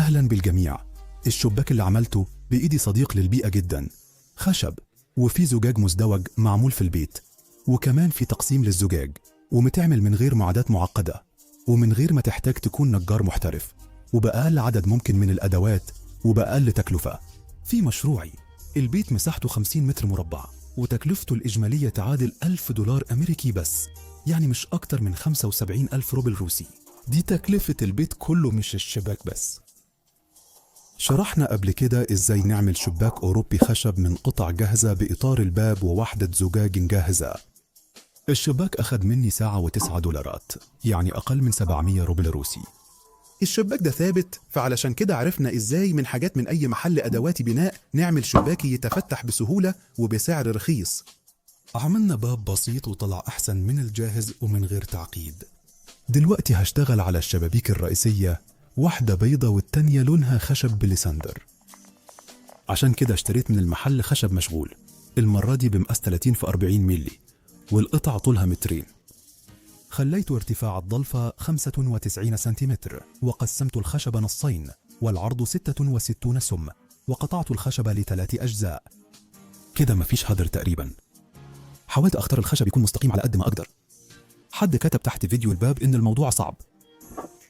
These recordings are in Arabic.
أهلا بالجميع. الشباك اللي عملته بإيدي صديق للبيئة جدا، خشب وفي زجاج مزدوج معمول في البيت، وكمان في تقسيم للزجاج، ومتعمل من غير معدات معقدة ومن غير ما تحتاج تكون نجار محترف، وبأقل عدد ممكن من الأدوات وبأقل تكلفة. في مشروعي البيت مساحته 50 متر مربع وتكلفته الإجمالية تعادل $1000 أمريكي بس، يعني مش أكتر من 75,000 روبل روسي. دي تكلفة البيت كله مش الشباك بس. شرحنا قبل كده إزاي نعمل شباك أوروبي خشب من قطع جاهزة بإطار الباب ووحدة زجاج جاهزة. الشباك أخذ مني ساعة $9، يعني أقل من 700 روبل روسي. الشباك ده ثابت، فعلشان كده عرفنا إزاي من حاجات من أي محل أدوات بناء نعمل شباك يتفتح بسهولة وبسعر رخيص. عملنا باب بسيط وطلع أحسن من الجاهز ومن غير تعقيد. دلوقتي هشتغل على الشبابيك الرئيسية، واحدة بيضة والتانية لونها خشب بليساندر. عشان كده اشتريت من المحل خشب مشغول، المرة دي بمقاس 30 في 40 ملي، والقطع طولها مترين. خليت ارتفاع الضلفة 95 سنتيمتر، وقسمت الخشب نصين، والعرض 66 سم، وقطعت الخشب ل3 أجزاء. كده مفيش هدر تقريبا. حاولت أختار الخشب يكون مستقيم على قد ما أقدر. حد كتب تحت فيديو الباب إن الموضوع صعب.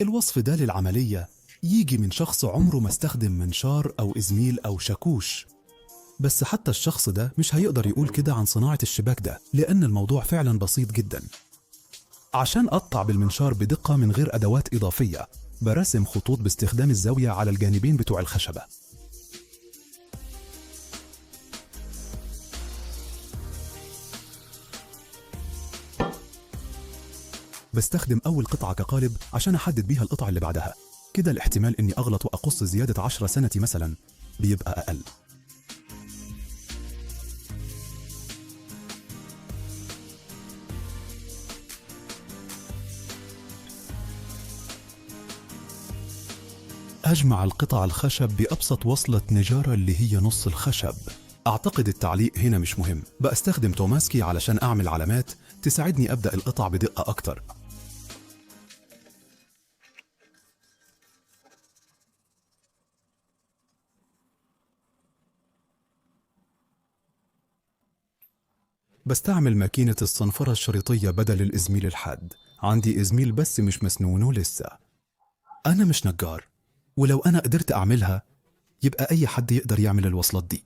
الوصف ده للعملية يجي من شخص عمره ما استخدم منشار أو إزميل أو شاكوش، بس حتى الشخص ده مش هيقدر يقول كده عن صناعة الشباك ده، لأن الموضوع فعلا بسيط جدا. عشان أقطع بالمنشار بدقة من غير أدوات إضافية، برسم خطوط باستخدام الزاوية على الجانبين بتوع الخشبة. بستخدم أول قطعة كقالب عشان أحدد بيها القطعة اللي بعدها، كده الاحتمال إني أغلط وأقص زيادة 10 سنتي مثلا بيبقى أقل. أجمع القطع الخشب بأبسط وصلة نجارة اللي هي نص الخشب. أعتقد التعليق هنا مش مهم، بستخدم توماسكي علشان أعمل علامات تساعدني أبدأ القطع بدقة أكتر. بستعمل ماكينة الصنفرة الشريطية بدل الإزميل الحاد. عندي إزميل بس مش مسنونه لسه. أنا مش نجار، ولو أنا قدرت أعملها يبقى أي حد يقدر يعمل الوصلات دي،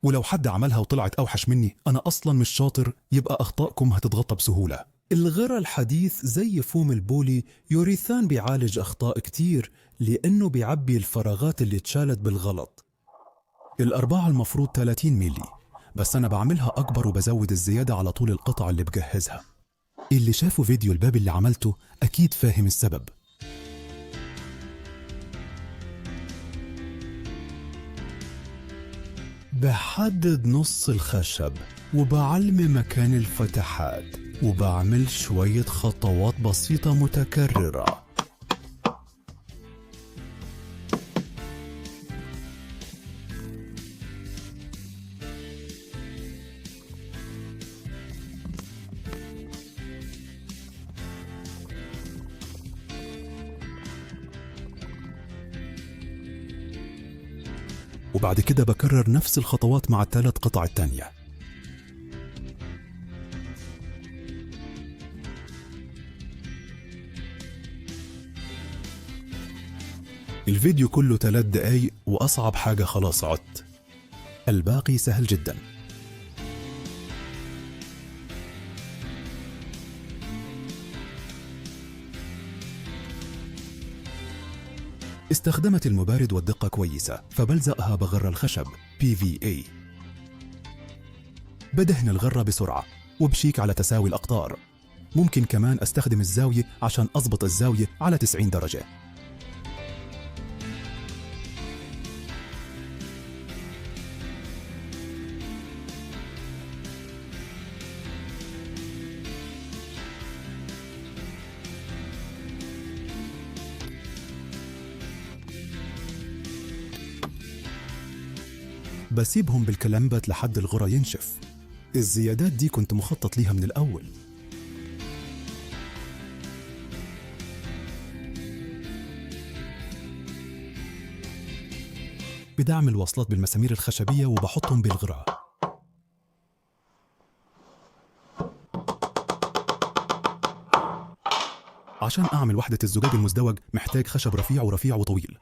ولو حد عملها وطلعت أوحش مني أنا أصلا مش شاطر يبقى أخطائكم هتتغطى بسهولة. الغرا الحديث زي فوم البولي يوريثان بيعالج أخطاء كتير، لأنه بيعبي الفراغات اللي اتشالت بالغلط. الأرباعة المفروض 30 ميلي، بس أنا بعملها أكبر وبزود الزيادة على طول القطع اللي بجهزها. اللي شافوا فيديو الباب اللي عملته أكيد فاهم السبب. بحدد نص الخشب وبعلم مكان الفتحات، وبعمل شوية خطوات بسيطة متكررة. وبعد كده بكرر نفس الخطوات مع ال3 قطع التانية. الفيديو كله 3 دقايق، وأصعب حاجة خلاص عدت، الباقي سهل جدا. استخدمت المبارد والدقة كويسة، فبلزقها بغرة الخشب PVA. بدهن الغرة بسرعة وبشيك على تساوي الأقطار. ممكن كمان أستخدم الزاوية عشان أضبط الزاوية على 90 درجة. بسيبهم بالكلامبات لحد الغرة ينشف. الزيادات دي كنت مخطط ليها من الأول. بدعم الوصلات بالمسامير الخشبية وبحطهم بالغراء. عشان أعمل وحدة الزجاج المزدوج محتاج خشب رفيع ورفيع وطويل.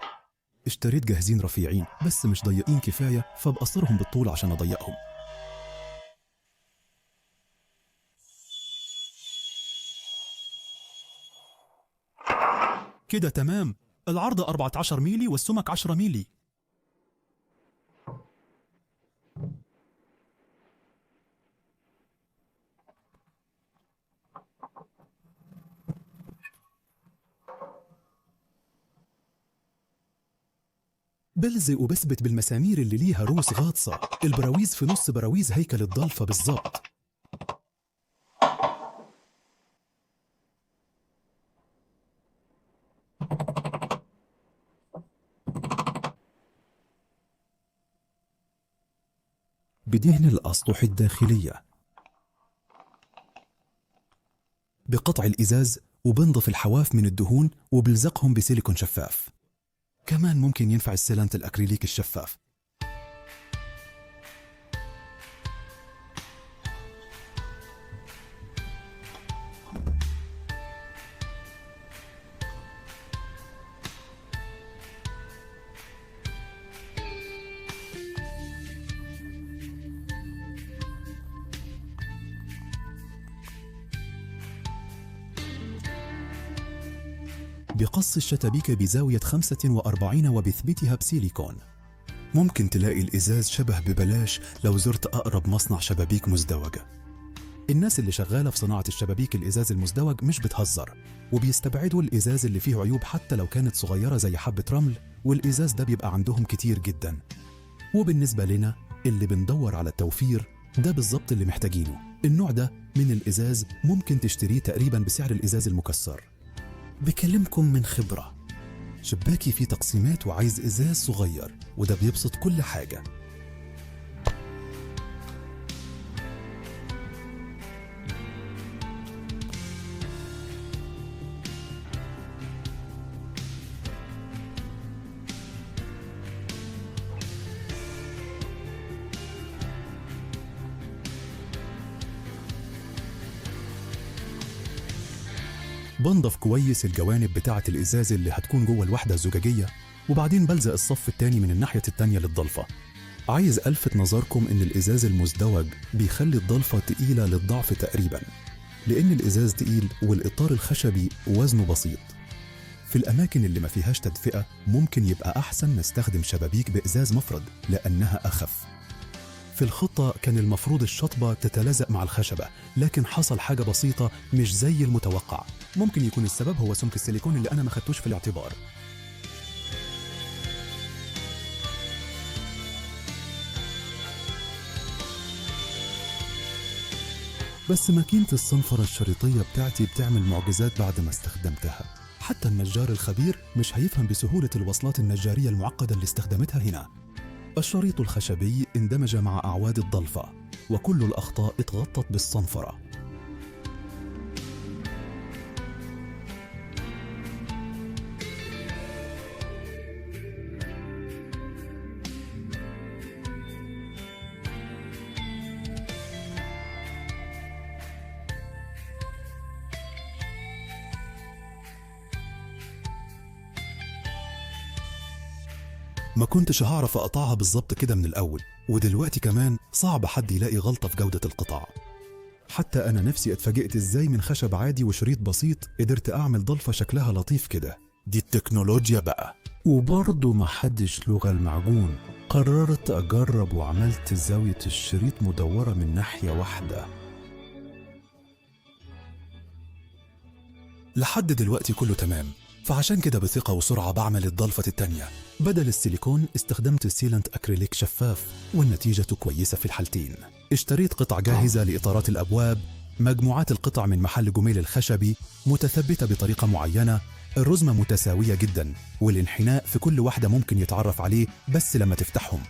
اشتريت جاهزين رفيعين بس مش ضيقين كفاية، فبقصرهم بالطول عشان أضيقهم. كده تمام. العرض 14 ميلي والسمك 10 ميلي. بلزق وبثبت بالمسامير اللي ليها روس غاطسة، البراويز في نص براويز هيكل الضلفة بالظبط. بدهن الأسطح الداخلية، بقطع الإزاز، وبنضف الحواف من الدهون وبلزقهم بسيليكون شفاف. كمان ممكن ينفع السيلانت الأكريليك الشفاف. بقص الشتابيك بزاوية 45 وبثبيتها بسيليكون. ممكن تلاقي الإزاز شبه ببلاش لو زرت أقرب مصنع شبابيك مزدوجة. الناس اللي شغالة في صناعة الشبابيك الإزاز المزدوج مش بتهزر، وبيستبعدوا الإزاز اللي فيه عيوب حتى لو كانت صغيرة زي حبة رمل، والإزاز ده بيبقى عندهم كتير جدا. وبالنسبة لنا اللي بندور على التوفير، ده بالظبط اللي محتاجينه. النوع ده من الإزاز ممكن تشتريه تقريبا بسعر الإزاز المكسر. بكلمكم من خبرة، شباكي فيه تقسيمات وعايز إزاز صغير، وده بيبسط كل حاجة. بنضف كويس الجوانب بتاعة الإزاز اللي هتكون جوه الوحدة الزجاجية، وبعدين بلزق الصف التاني من الناحية التانية للضلفة. عايز ألفت نظركم إن الإزاز المزدوج بيخلي الضلفة تقيلة للضعف تقريبا، لأن الإزاز تقيل والإطار الخشبي وزنه بسيط. في الأماكن اللي ما فيهاش تدفئة ممكن يبقى أحسن نستخدم شبابيك بإزاز مفرد لأنها أخف. في الخطة كان المفروض الشطبة تتلازق مع الخشبة، لكن حصل حاجة بسيطة مش زي المتوقع. ممكن يكون السبب هو سمك السيليكون اللي أنا ما خدتوش في الاعتبار. بس ماكينة الصنفرة الشريطية بتاعتي بتعمل معجزات بعد ما استخدمتها. حتى النجار الخبير مش هيفهم بسهولة الوصلات النجارية المعقدة اللي استخدمتها هنا. الشريط الخشبي اندمج مع أعواد الضلفة، وكل الأخطاء اتغطت بالصنفرة. ما كنتش هعرف أقطعها بالظبط كده من الأول، ودلوقتي كمان صعب حد يلاقي غلطة في جودة القطع. حتى أنا نفسي اتفاجئت إزاي من خشب عادي وشريط بسيط قدرت أعمل ضلفة شكلها لطيف كده. دي التكنولوجيا بقى. وبرضه ما حدش لغى المعجون. قررت أجرب وعملت زاوية الشريط مدورة من ناحية واحدة. لحد دلوقتي كله تمام، فعشان كده بثقة وسرعة بعمل الضلفة التانية. بدل السيليكون استخدمت السيلانت أكريليك شفاف، والنتيجة كويسة في الحالتين. اشتريت قطع جاهزة لإطارات الأبواب، مجموعات القطع من محل جميل الخشبي متثبتة بطريقة معينة، الرزمة متساوية جدا، والانحناء في كل واحدة ممكن يتعرف عليه بس لما تفتحهم.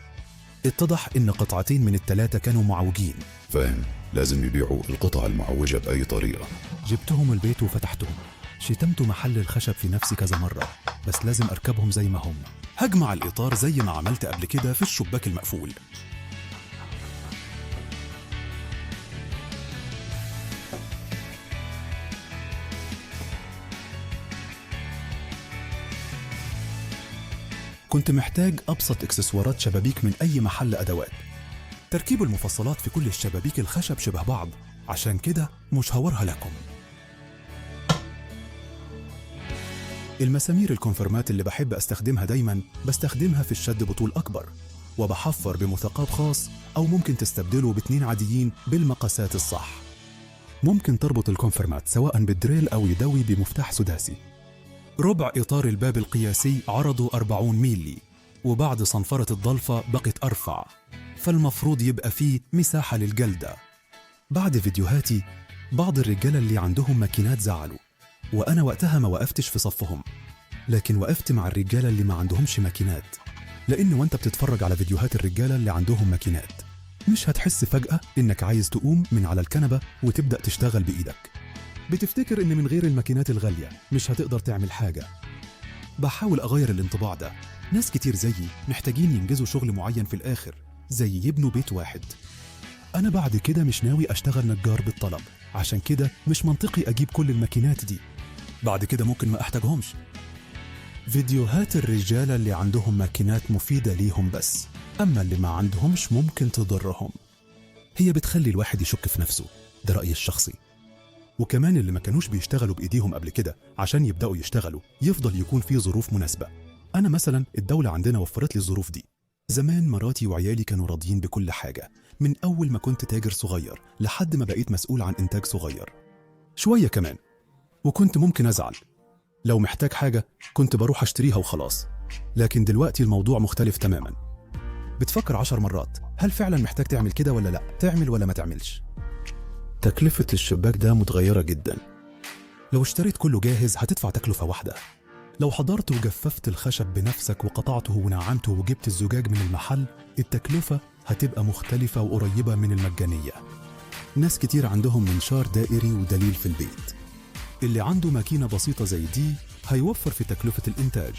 اتضح إن قطعتين من الثلاثة كانوا معوجين. فاهم، لازم يبيعوا القطع المعوجة بأي طريقة. جبتهم البيت وفتحتهم، شتمت محل الخشب في نفسي كذا مرة، بس لازم أركبهم زي ما هم. هجمع الإطار زي ما عملت قبل كده في الشباك المقفول. كنت محتاج أبسط إكسسوارات شبابيك من أي محل أدوات. تركيب المفصلات في كل الشبابيك الخشب شبه بعض، عشان كده مش هورها لكم. المسامير الكونفرمات اللي بحب أستخدمها دايما بستخدمها في الشد بطول أكبر، وبحفر بمثقاب خاص، أو ممكن تستبدله باتنين عاديين بالمقاسات الصح. ممكن تربط الكونفرمات سواء بالدريل أو يدوي بمفتاح سداسي. ربع إطار الباب القياسي عرضه 40 ميلي، وبعد صنفرة الضلفة بقت أرفع، فالمفروض يبقى فيه مساحة للجلدة. بعد فيديوهاتي بعض الرجالة اللي عندهم ماكينات زعلوا، وأنا وقتها ما وقفتش في صفهم، لكن وقفت مع الرجالة اللي ما عندهمش ماكينات، لأن وانت بتتفرج على فيديوهات الرجالة اللي عندهم ماكينات مش هتحس فجأة إنك عايز تقوم من على الكنبة وتبدأ تشتغل بإيدك. بتفتكر إن من غير الماكينات الغالية مش هتقدر تعمل حاجة. بحاول أغير الانطباع ده. ناس كتير زيي محتاجين ينجزوا شغل معين في الآخر، زي يبنوا بيت واحد. أنا بعد كده مش ناوي أشتغل نجار بالطلب، عشان كده مش منطقي أجيب كل الماكينات دي، بعد كده ممكن ما أحتاجهمش. فيديوهات الرجالة اللي عندهم ماكينات مفيدة ليهم بس، أما اللي ما عندهمش ممكن تضرهم. هي بتخلي الواحد يشك في نفسه، ده رأيي الشخصي. وكمان اللي ما كانوش بيشتغلوا بإيديهم قبل كده عشان يبدأوا يشتغلوا يفضل يكون في ظروف مناسبة. أنا مثلا الدولة عندنا وفرت لي الظروف دي. زمان مراتي وعيالي كانوا راضيين بكل حاجة، من أول ما كنت تاجر صغير لحد ما بقيت مسؤول عن إنتاج صغير شوية كمان. وكنت ممكن أزعل لو محتاج حاجة، كنت بروح أشتريها وخلاص. لكن دلوقتي الموضوع مختلف تماما. بتفكر 10 مرات هل فعلا محتاج تعمل كده ولا لا، تعمل ولا ما تعملش. تكلفة الشباك ده متغيرة جدا. لو اشتريت كله جاهز هتدفع تكلفة واحدة. لو حضرت وجففت الخشب بنفسك وقطعته ونعمته وجبت الزجاج من المحل، التكلفة هتبقى مختلفة وقريبة من المجانية. ناس كتير عندهم منشار دائري ودليل في البيت. اللي عنده ماكينة بسيطة زي دي هيوفر في تكلفة الإنتاج.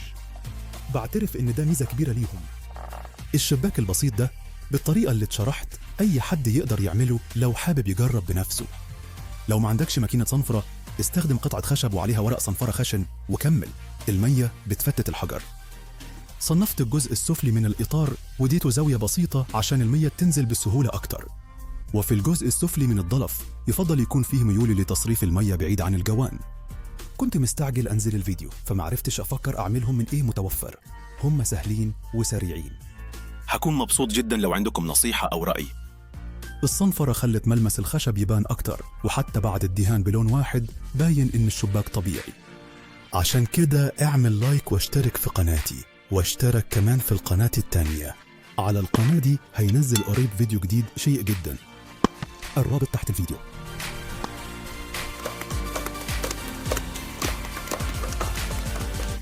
بعترف إن ده ميزة كبيرة ليهم. الشباك البسيط ده بالطريقة اللي اتشرحت أي حد يقدر يعمله لو حابب يجرب بنفسه. لو ما عندكش ماكينة صنفرة، استخدم قطعة خشب وعليها ورق صنفرة خشن وكمل. المية بتفتت الحجر. صنفت الجزء السفلي من الإطار وديته زاوية بسيطة عشان المية تنزل بسهولة أكتر. وفي الجزء السفلي من الضلف يفضل يكون فيه ميول لتصريف المية بعيد عن الجوان. كنت مستعجل أنزل الفيديو فمعرفتش أفكر أعملهم من إيه متوفر. هم سهلين وسريعين. هكون مبسوط جدا لو عندكم نصيحة أو رأي. الصنفرة خلت ملمس الخشب يبان أكتر، وحتى بعد الدهان بلون واحد باين إن الشباك طبيعي. عشان كده اعمل لايك واشترك في قناتي، واشترك كمان في القناة التانية. على القناة دي هينزل قريب فيديو جديد شيق جدا، الرابط تحت الفيديو.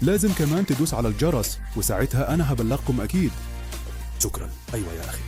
لازم كمان تدوس على الجرس، وساعتها أنا هبلغكم أكيد. شكرا. أيوة يا أخي.